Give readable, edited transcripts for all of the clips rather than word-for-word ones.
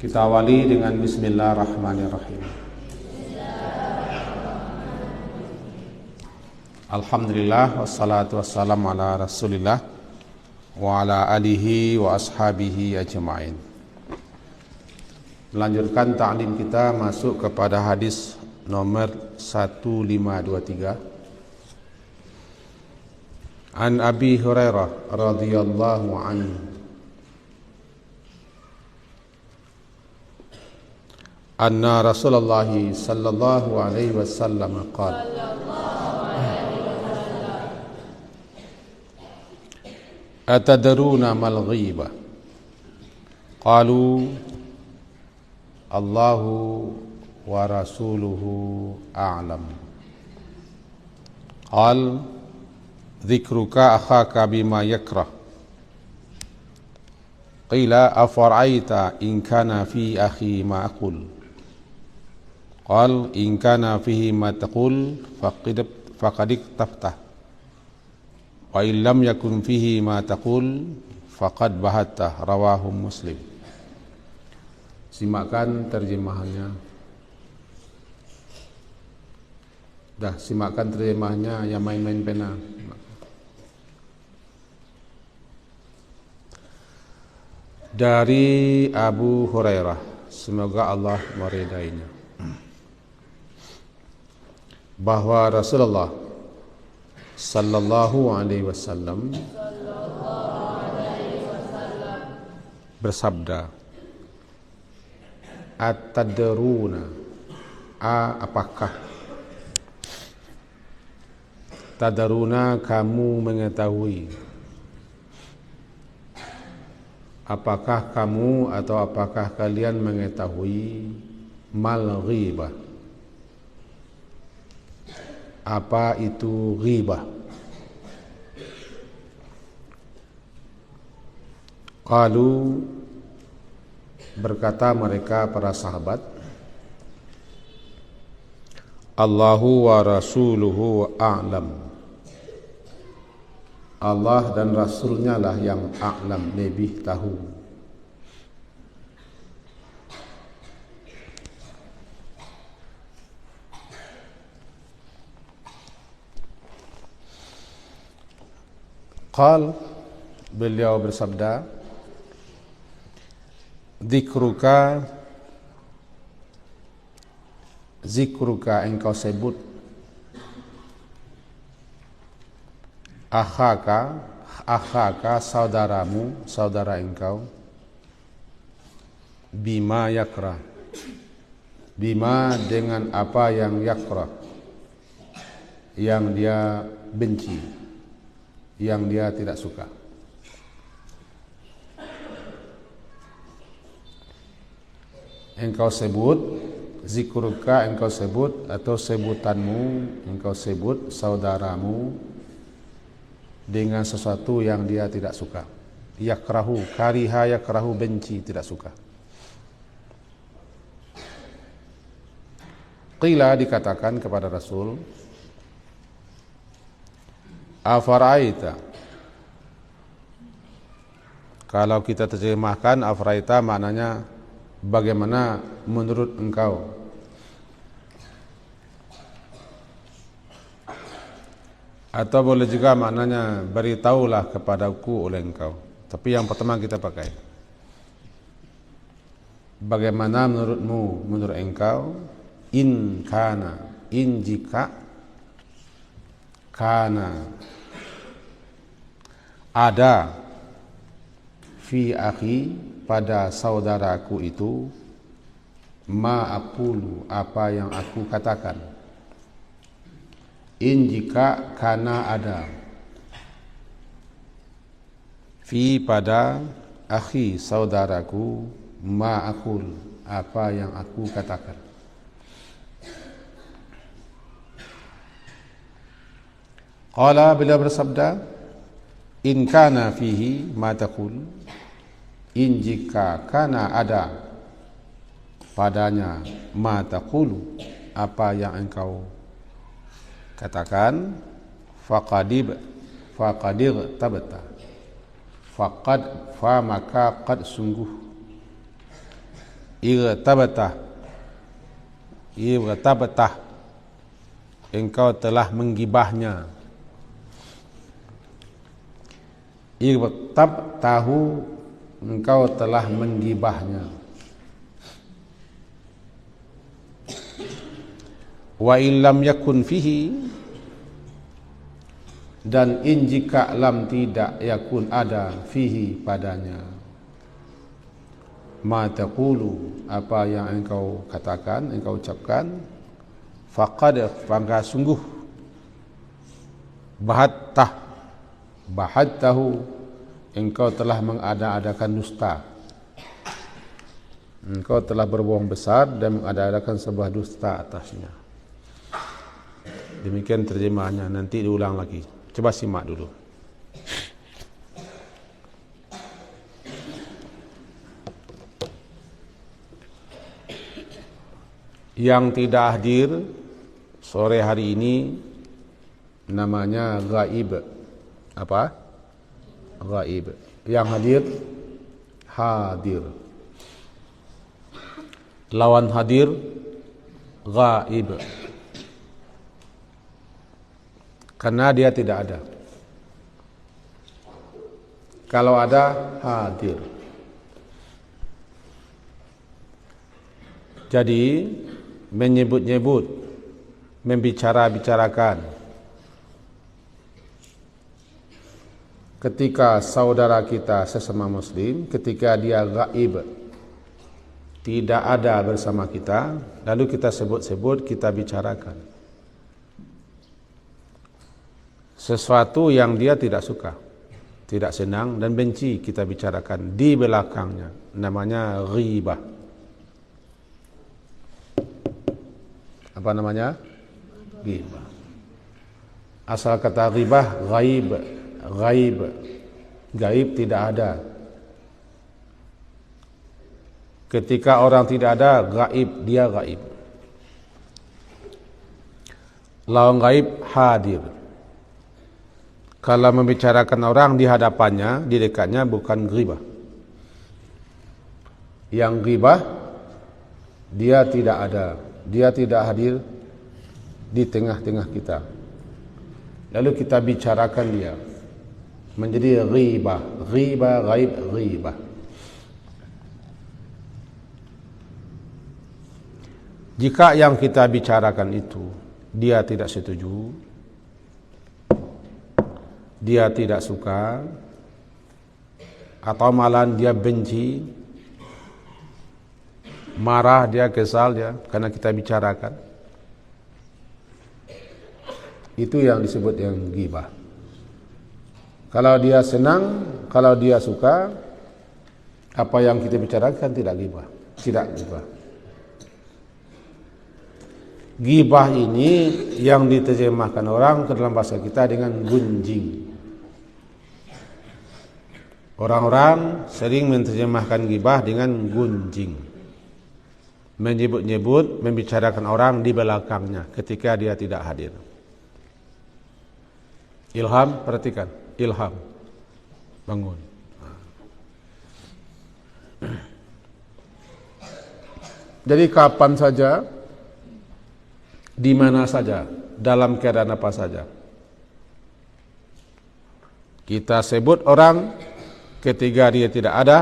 Kita awali dengan Bismillahirrahmanirrahim. Alhamdulillah, wassalatu wassalamu ala rasulillah wa ala alihi wa ashabihi ajma'in. Melanjutkan ta'lim kita masuk kepada hadis nomor 1523. An Abi Hurairah radhiyallahu anhu anna Rasulullah sallallahu alaihi wasallam qala atadruna mal ghibah qalu Allahu wa rasuluhu a'lam qal dzikruka akhaka bima yakrah qila afara'aita in kana fi akhi ma aqul qal in kana fihi ma taqul faqad iktafta wa in lam yakun fihi ma taqul faqad bahatta rawahu Muslim. Simakkan terjemahannya. Simakkan terjemahannya, yang main-main pena. Dari Abu Hurairah, semoga Allah meridainya, bahwa Rasulullah sallallahu alaihi wasallam bersabda, at-tadruna, apakah, tadaruna, kamu mengetahui, apakah kamu atau apakah kalian mengetahui mal ghibah, apa itu ghibah? Qalu, berkata mereka para sahabat, Allahu wa rasuluhu a'lam, Allah dan Rasulnya lah yang a'lam, lebih tahu. Qal, beliau bersabda, zikruka engkau sebut, akhaka saudaramu, saudara engkau, bima yakra, bima dengan apa yang yakra, yang dia benci, yang dia tidak suka. Engkau sebut, zikruka engkau sebut, atau sebutanmu, engkau sebut saudaramu dengan sesuatu yang dia tidak suka. Yakrahu, kariha yakrahu, benci, tidak suka. Qila, dikatakan kepada Rasul, afara'aita, kalau kita terjemahkan afara'aita maknanya bagaimana menurut engkau, atau boleh juga maknanya beritahulah kepadaku oleh engkau. Tapi yang pertama kita pakai bagaimana menurutmu, menurut engkau, in kana, in jika, kana ada, fi akhi pada saudaraku itu, ma aqulu apa yang aku katakan, in jika kana ada, fi pada akhi saudaraku, ma aqul apa yang aku katakan. Qala, bila bersabda, in kana fihi ma taqul, in jika kana ada padanya, ma taqulu apa yang engkau katakan, faqadir tabata, faqad fa maka qad sungguh, Irtabtah, irtabtah, engkau telah menggibahnya. Irtabtahu, engkau telah menggibahnya. Wa illam yakun fihi, dan in jika lam tidak yakun ada fihi padanya, ma taqulu, apa yang engkau katakan, engkau ucapkan, faqad, maka sungguh, bahattahu, engkau telah mengada-adakan dusta. Engkau telah berbohong besar dan mengada-adakan sebuah dusta atasnya. Demikian terjemahannya, nanti diulang lagi. Coba simak dulu. Yang tidak hadir sore hari ini namanya ghaib. Apa? Ghaib. Yang hadir, hadir. Lawan hadir, ghaib. Karena dia tidak ada. Kalau ada, hadir. Jadi menyebut-nyebut, membicara-bicarakan ketika saudara kita sesama muslim, ketika dia gaib, tidak ada bersama kita, lalu kita sebut-sebut, kita bicarakan sesuatu yang dia tidak suka, tidak senang dan benci, kita bicarakan di belakangnya, namanya ghibah. Apa namanya? Ghibah. Asal kata ghibah, ghaib, ghaib, gaib tidak ada. Ketika orang tidak ada, gaib, dia gaib. Lawan gaib, hadir. Kalau membicarakan orang di hadapannya, di dekatnya, bukan ghibah. Yang ghibah, dia tidak ada, dia tidak hadir di tengah-tengah kita. Lalu kita bicarakan dia, menjadi ghibah, ghibah, ghaib, ghibah. Jika yang kita bicarakan itu dia tidak setuju, dia tidak suka, atau malah dia benci, marah, dia kesal dia karena kita bicarakan, itu yang disebut yang ghibah. Kalau dia senang, kalau dia suka, apa yang kita bicarakan tidak ghibah, tidak ghibah. Ghibah ini yang diterjemahkan orang ke dalam bahasa kita dengan gunjing. Orang-orang sering menerjemahkan ghibah dengan gunjing, menyebut-nyebut, membicarakan orang di belakangnya ketika dia tidak hadir. Ilham, perhatikan, ilham, bangun. Jadi kapan saja, di mana saja, dalam keadaan apa saja, kita sebut orang ketika dia tidak ada,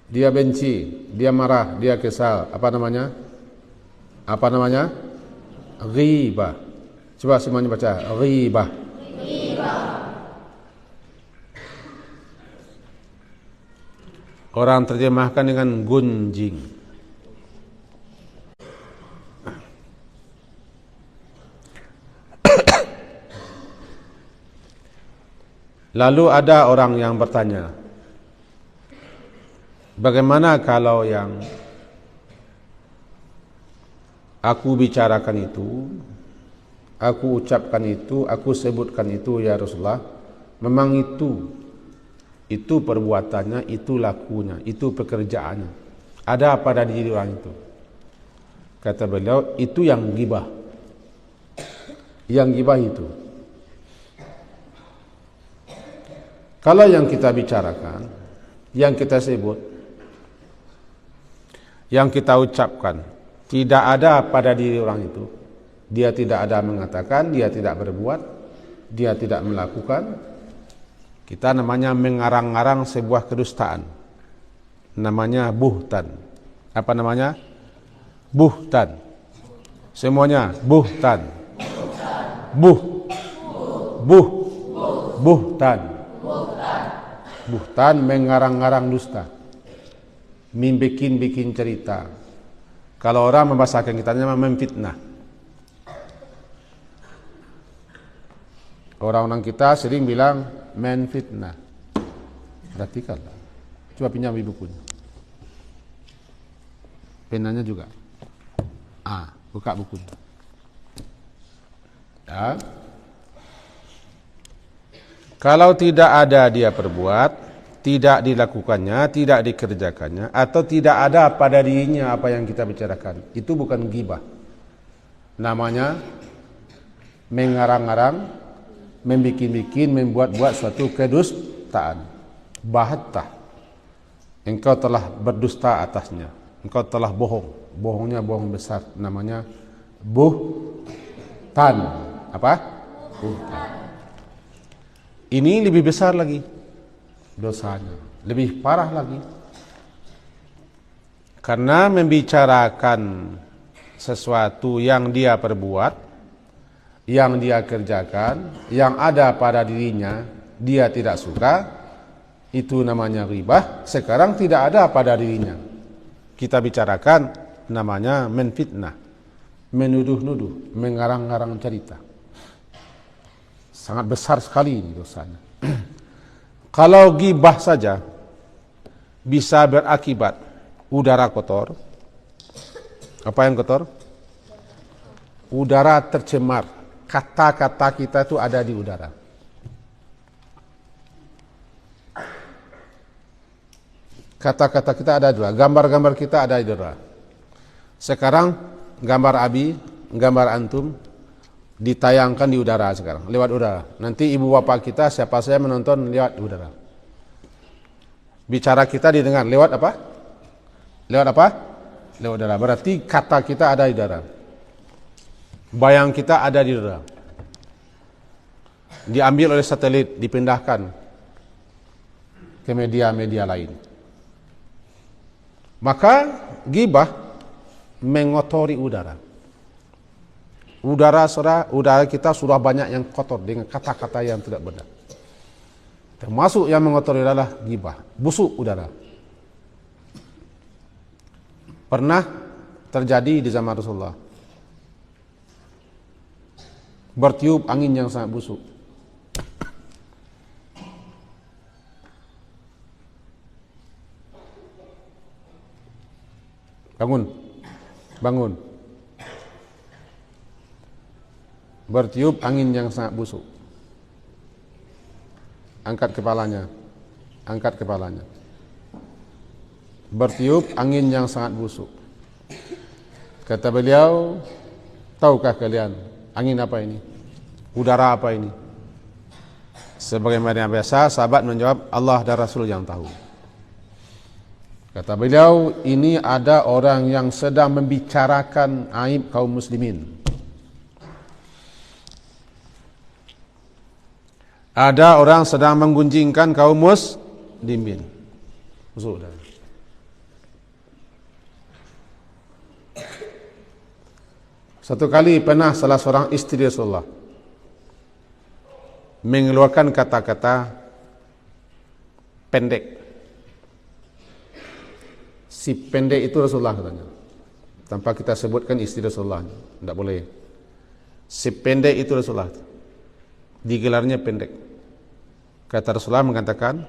dia benci, dia marah, dia kesal, apa namanya? Apa namanya? Ghibah. Coba semuanya baca, ghibah. Orang terjemahkan dengan gunjing. Lalu ada orang yang bertanya, bagaimana kalau yang aku bicarakan itu, aku ucapkan itu, aku sebutkan itu ya Rasulullah, memang itu perbuatannya, itu lakunya, itu pekerjaannya, ada pada diri orang itu. Kata beliau, itu yang ghibah. Yang ghibah itu Kalau yang kita bicarakan, yang kita sebut, yang kita ucapkan, tidak ada pada diri orang itu, dia tidak ada mengatakan, dia tidak berbuat, dia tidak melakukan, kita namanya mengarang-arang sebuah kedustaan. Namanya buhtan. Apa namanya? Buhtan. Semuanya buhtan. Buhtan. Buhtan mengarang-arang dusta. Membikin-bikin cerita. Kalau orang membahasakan kita namanya memfitnah. Orang-orang kita sering bilang menfitnah. Perhatikanlah. Coba pinjam bukunya. Penanya juga. Buka bukunya. Ya. Kalau tidak ada dia perbuat, tidak dilakukannya, tidak dikerjakannya, atau tidak ada pada dirinya apa yang kita bicarakan, itu bukan ghibah. Namanya mengarang-arang, membikin-bikin, membuat-buat suatu kedustaan. Bahatta, engkau telah berdusta atasnya, engkau telah bohong. Bohongnya bohong besar, namanya buhtan. Apa? Buhtan. Ini lebih besar lagi dosanya, lebih parah lagi, karena membicarakan sesuatu yang dia perbuat, yang dia kerjakan, yang ada pada dirinya, dia tidak suka, itu namanya ghibah. Sekarang tidak ada pada dirinya, kita bicarakan, namanya menfitnah, menuduh-nuduh, mengarang-arang cerita. Sangat besar sekali ini dosanya. Kalau ghibah saja bisa berakibat udara kotor. Apa yang kotor? Udara tercemar. Kata-kata kita itu ada di udara. Kata-kata kita ada di udara. Gambar-gambar kita ada di udara. Sekarang gambar Abi, gambar antum ditayangkan di udara sekarang, lewat udara. Nanti ibu bapak kita, siapa saja menonton lewat udara. Bicara kita didengar lewat apa? Lewat apa? Lewat udara. Berarti kata kita ada di udara. Bayang kita ada di udara. Diambil oleh satelit, dipindahkan ke media-media lain. Maka ghibah mengotori udara. Udara kita sudah banyak yang kotor dengan kata-kata yang tidak benar. Termasuk yang mengotori adalah ghibah, busuk udara. Pernah terjadi di zaman Rasulullah. Bertiup angin yang sangat busuk. Bangun. Bertiup angin yang sangat busuk. Angkat kepalanya. Bertiup angin yang sangat busuk. Kata beliau, tahukah kalian angin apa ini? Udara apa ini? Sebagaimana biasa, sahabat menjawab, Allah dan Rasul yang tahu. Kata beliau, ini ada orang yang sedang membicarakan aib kaum muslimin. Ada orang sedang menggunjingkan kaum muslimin. Sudah. Satu kali pernah salah seorang istri Rasulullah mengeluarkan kata-kata pendek. Si pendek itu Rasulullah katanya. Tanpa kita sebutkan istri Rasulullah. Tidak boleh. Si pendek itu Rasulullah. Digelarnya pendek. Kata Rasulullah mengatakan,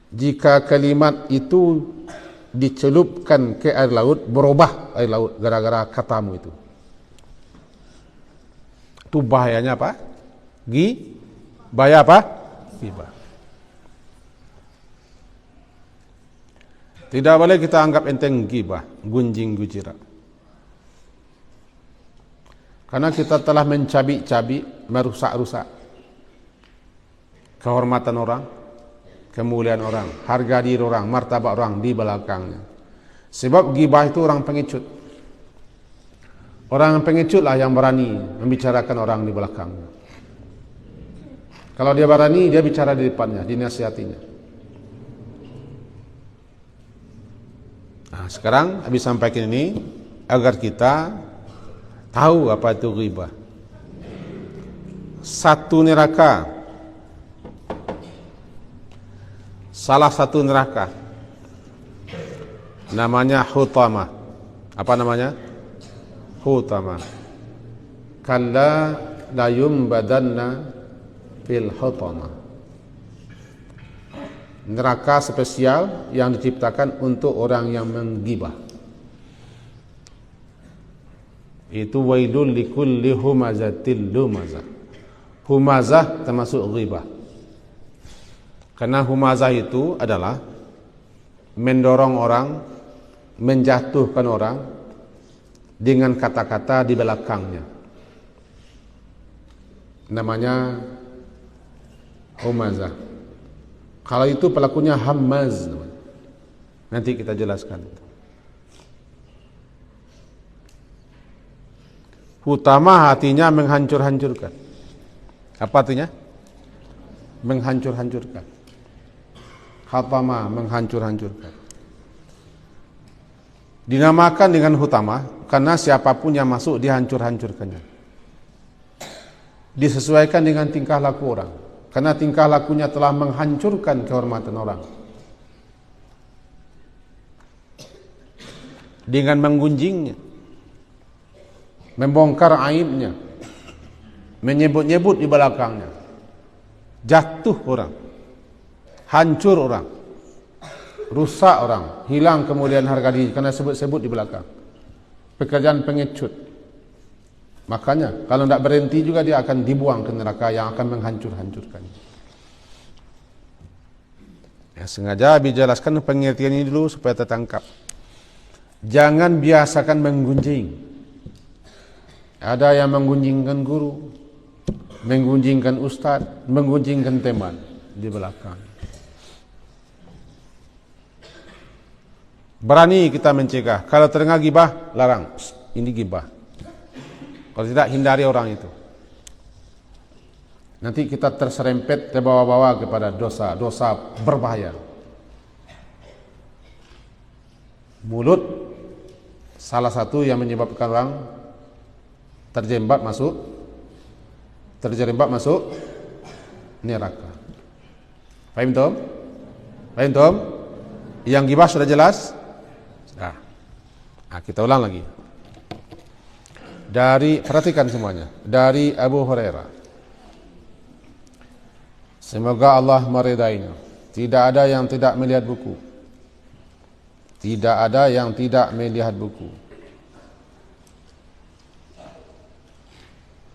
jika kalimat itu dicelupkan ke air laut, berubah air laut gara-gara katamu itu. Itu bahayanya apa? Bahaya apa? Ghibah. Tidak boleh kita anggap enteng ghibah, gunjing gujira. Karena kita telah mencabik-cabik, merusak-rusak kehormatan orang, kemuliaan orang, harga diri orang, martabat orang di belakangnya. Sebab ghibah itu orang pengecut. Orang pengecut lah yang berani membicarakan orang di belakangnya. Kalau dia berani, dia bicara di depannya, dinasihatinya. Nah, sekarang habis sampaikan ini agar kita tahu apa itu ghibah. Satu neraka, salah satu neraka, namanya Hutama. Apa namanya? Hutama. Kalla la yumbadanna fil hutama. Neraka spesial yang diciptakan untuk orang yang menggibah. Itu wailul likulli humazatil lumazah. Humazah termasuk ghibah. Karena humazah itu adalah mendorong orang, menjatuhkan orang dengan kata-kata di belakangnya. Namanya humazah. Kalau itu pelakunya hammaz. Nanti kita jelaskan. Hutama artinya menghancur-hancurkan. Apa artinya? Menghancur-hancurkan. Hatama, menghancur-hancurkan. Dinamakan dengan hutama karena siapapun yang masuk dihancur-hancurkannya. Disesuaikan dengan tingkah laku orang. Karena tingkah lakunya telah menghancurkan kehormatan orang. Dengan menggunjingnya, membongkar aibnya, menyebut-nyebut di belakangnya, jatuh orang, hancur orang, rusak orang, hilang kemuliaan harga diri karena sebut-sebut di belakang. Pekerjaan pengecut. Makanya kalau tidak berhenti juga dia akan dibuang ke neraka yang akan menghancur-hancurkan. Ya, sengaja dijelaskan pengertian ini dulu supaya tertangkap. Jangan biasakan menggunjing. Ada yang menggunjingkan guru, menggunjingkan ustaz, menggunjingkan teman di belakang. Berani kita mencegah. Kalau terdengar gibah, larang. Ini gibah. Kalau tidak, hindari orang itu. Nanti kita terserempet, terbawa-bawa kepada dosa berbahaya. Mulut salah satu yang menyebabkan orang terjerembab masuk neraka. Paham tom? Paham tom? Yang gibah sudah jelas? Sudah. Nah, kita ulang lagi. Perhatikan semuanya. Dari Abu Hurairah. Semoga Allah meridainya. Tidak ada yang tidak melihat buku. Tidak ada yang tidak melihat buku.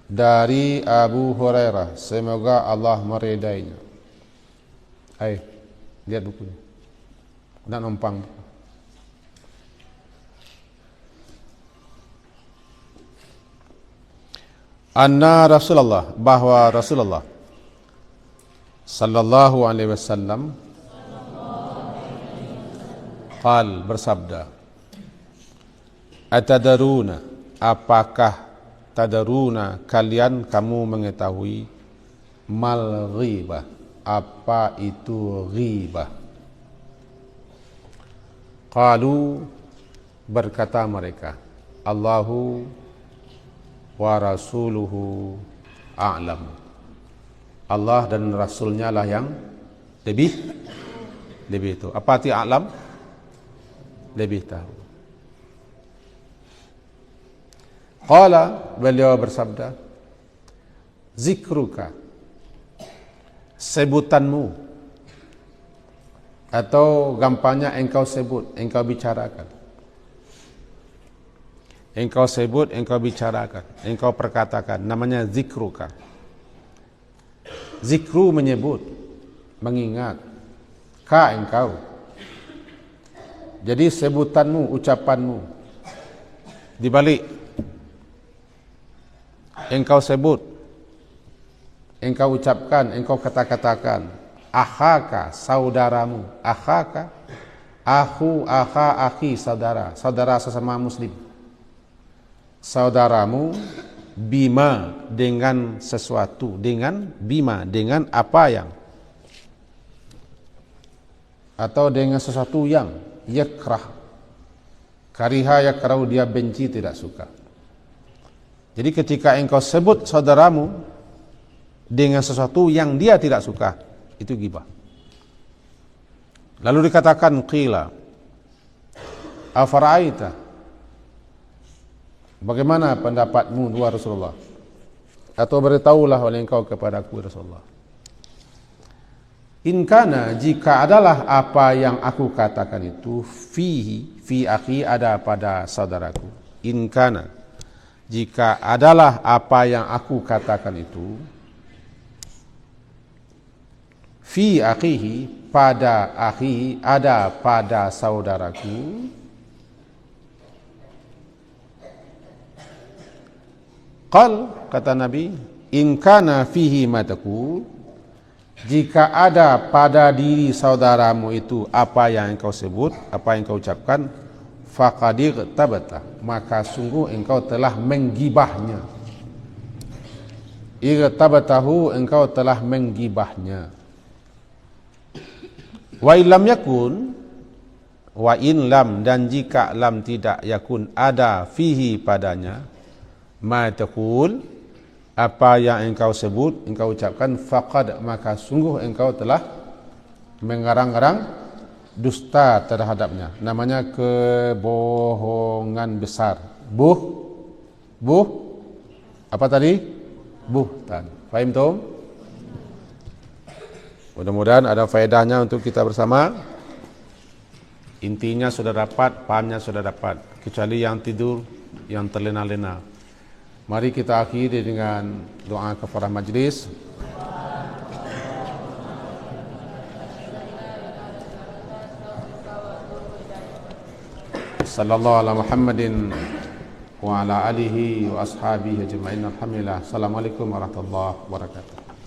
Dari Abu Hurairah. Semoga Allah meridainya. Ayo, lihat bukunya. Nak numpang. Anna Rasulullah, bahwa Rasulullah sallallahu alaihi wasallam qal, bersabda, atadaruna, apakah tadaruna, kalian kamu mengetahui, mal ghibah, apa itu ghibah? Qalu, berkata mereka, Allahu wa rasuluhu a'lam. Allah dan Rasulnya lah yang lebih itu. Apa arti a'lam? Lebih tahu. Qala, beliau bersabda, zikruka, sebutanmu, atau gampangnya engkau sebut, engkau bicarakan. Engkau sebut, engkau bicarakan, engkau perkatakan, namanya zikruka. Zikru menyebut, mengingat. Ka, engkau. Jadi sebutanmu, ucapanmu, dibalik engkau sebut, engkau ucapkan, engkau kata-katakan, akhaka, saudaramu, akhaka, akhu, akha, akhi, saudara, saudara sesama muslim, saudaramu, bima, dengan sesuatu, dengan bima, dengan apa yang, atau dengan sesuatu yang yakrah, kariha yakrah, dia benci, tidak suka. Jadi ketika engkau sebut saudaramu dengan sesuatu yang dia tidak suka, itu ghibah. Lalu dikatakan qila afara'aita, bagaimana pendapatmu dua Rasulullah, atau beritahulah oleh engkau kepadaku Rasulullah, in kana, jika adalah apa yang aku katakan itu, fihi, fi akhi, ada pada saudaraku, in kana, jika adalah apa yang aku katakan itu, fi akhihi, pada akhi, ada pada saudaraku, qal, kata Nabi, in kana fihi ma taqul, jika ada pada diri saudaramu itu apa yang engkau sebut, apa yang engkau ucapkan, faqad tabata, maka sungguh engkau telah menggibahnya. Irtabatahu, engkau telah menggibahnya. Wa illam yakun, wa in lam, dan jika lam tidak yakun, ada fihi padanya, ma taqul, apa yang engkau sebut, engkau ucapkan, faqad, maka sungguh engkau telah mengarang-arang dusta terhadapnya. Namanya kebohongan besar. Apa tadi? Buhtan. Fahim tum? Mudah-mudahan ada faedahnya untuk kita bersama. Intinya sudah dapat, pahamnya sudah dapat, kecuali yang tidur, yang terlena-lena. Mari kita akhiri dengan doa kafarah majlis. Sallallahu ala Muhammadin wa ala alihi wa ashabihi ajma'in. Alhamdulillah. Assalamualaikum warahmatullahi wabarakatuh.